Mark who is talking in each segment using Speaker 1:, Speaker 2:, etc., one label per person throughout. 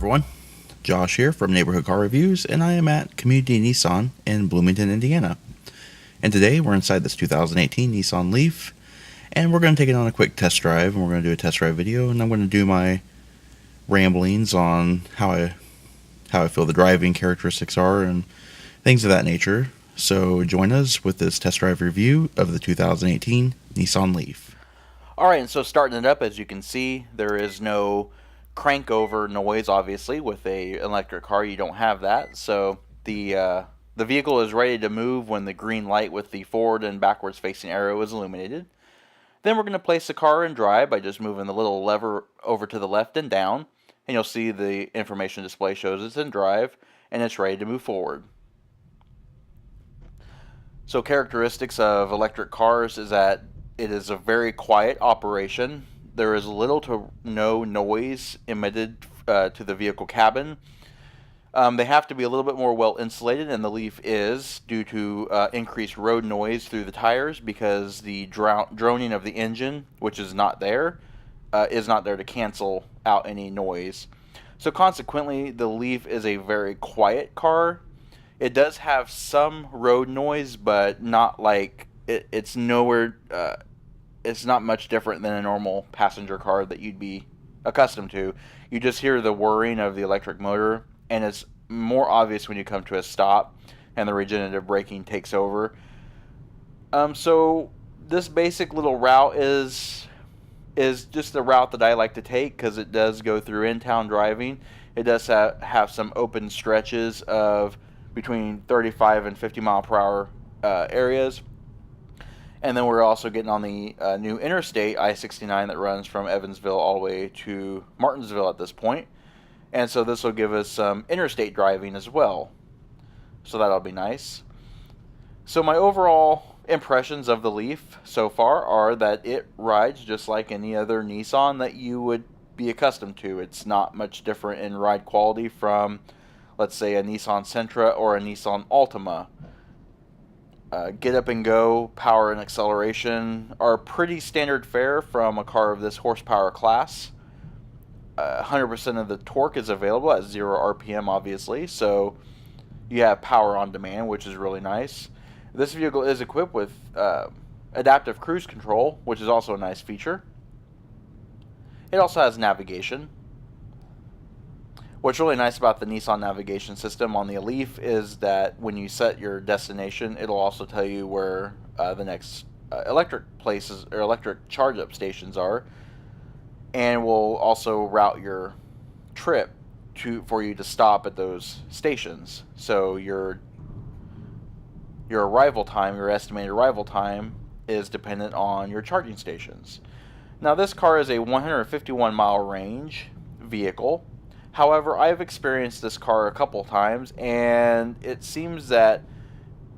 Speaker 1: everyone, Josh here from Neighborhood Car Reviews, and I am at Community Nissan in Bloomington, Indiana. And today we're inside this 2018 Nissan Leaf, and we're going to take it on a quick test drive, and we're going to do a test drive video, and I'm going to do my ramblings on how I feel the driving characteristics are and things of that nature. So join us with this test drive review of the 2018 Nissan Leaf.
Speaker 2: Alright, and so starting it up, as you can see, there is no crank over noise. Obviously with a electric car you don't have that, so the vehicle is ready to move when the green light with the forward and backwards facing arrow is illuminated. Then we're going to place the car in drive by just moving the little lever over to the left and down, and you'll see the information display shows it's in drive and it's ready to move forward. So characteristics of electric cars is that it is a very quiet operation. There is little to no noise emitted to the vehicle cabin. They have to be a little bit more well insulated, and the Leaf is, due to increased road noise through the tires, because the droning of the engine, which is not there to cancel out any noise. So consequently, the Leaf is a very quiet car. It does have some road noise, but not like it's nowhere. It's not much different than a normal passenger car that you'd be accustomed to. You just hear the whirring of the electric motor, and it's more obvious when you come to a stop and the regenerative braking takes over. So this basic little route is just the route that I like to take, because it does go through in-town driving. It does have some open stretches of between 35 and 50 mile per hour areas. And then we're also getting on the new interstate, I-69, that runs from Evansville all the way to Martinsville at this point. And so this will give us some interstate driving as well. So that'll be nice. So my overall impressions of the Leaf so far are that it rides just like any other Nissan that you would be accustomed to. It's not much different in ride quality from, let's say, a Nissan Sentra or a Nissan Altima. Get up and go, power and acceleration are pretty standard fare from a car of this horsepower class. 100% of the torque is available at 0 RPM, obviously, so you have power on demand, which is really nice. This vehicle is equipped with adaptive cruise control, which is also a nice feature. It also has navigation. What's really nice about the Nissan navigation system on the Leaf is that when you set your destination, it'll also tell you where the next electric places or electric charge-up stations are, and will also route your trip for you to stop at those stations. So your arrival time, your estimated arrival time, is dependent on your charging stations. Now, this car is a 151 mile range vehicle. However, I've experienced this car a couple times, and it seems that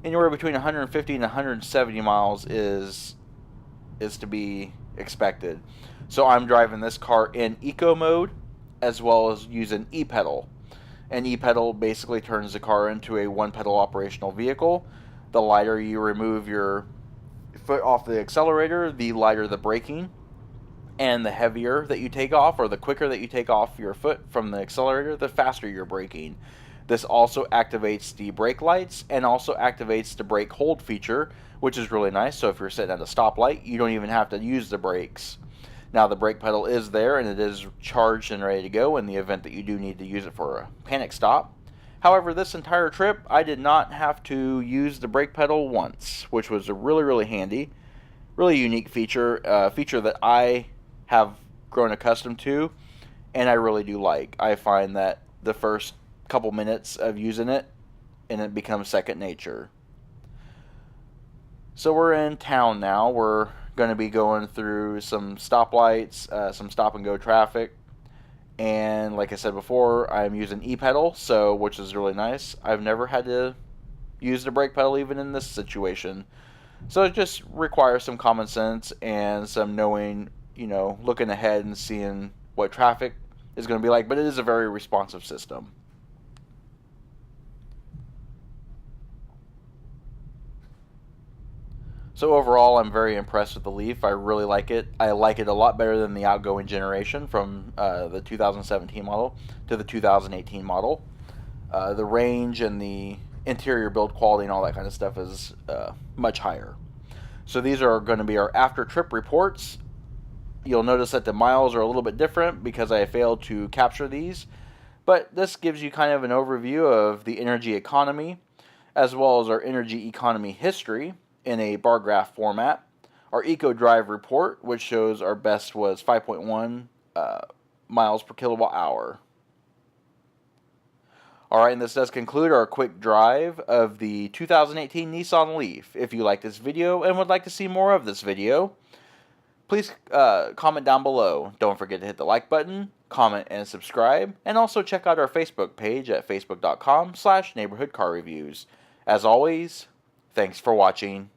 Speaker 2: anywhere between 150 and 170 miles is to be expected. So I'm driving this car in eco mode, as well as using ePedal. And ePedal basically turns the car into a one-pedal operational vehicle. The lighter you remove your foot off the accelerator, the lighter the braking. And the heavier that you take off, or the quicker that you take off your foot from the accelerator, the faster you're braking. This also activates the brake lights and also activates the brake hold feature, which is really nice. So if you're sitting at a stoplight, you don't even have to use the brakes. Now, the brake pedal is there, and it is charged and ready to go in the event that you do need to use it for a panic stop. However, this entire trip, I did not have to use the brake pedal once, which was a really handy, really unique feature, feature that I have grown accustomed to, and I really do like. I find that the first couple minutes of using it, and it becomes second nature. So we're in town now. We're going to be going through some stoplights, some stop and go traffic, and like I said before, I'm using ePedal, which is really nice. I've never had to use the brake pedal even in this situation, so it just requires some common sense and some knowing, looking ahead and seeing what traffic is going to be like, but it is a very responsive system. So overall, I'm very impressed with the Leaf. I really like it. I like it a lot better than the outgoing generation from the 2017 model to the 2018 model. The range and the interior build quality and all that kind of stuff is much higher. So these are going to be our after trip reports. You'll notice that the miles are a little bit different because I failed to capture these, but this gives you kind of an overview of the energy economy as well as our energy economy history in a bar graph format. Our Eco Drive report, which shows our best was 5.1 miles per kilowatt hour. Alright, and this does conclude our quick drive of the 2018 Nissan Leaf. If you like this video and would like to see more of this video, please comment down below. Don't forget to hit the like button, comment, and subscribe. And also check out our Facebook page at facebook.com/neighborhoodcarreviews. As always, thanks for watching.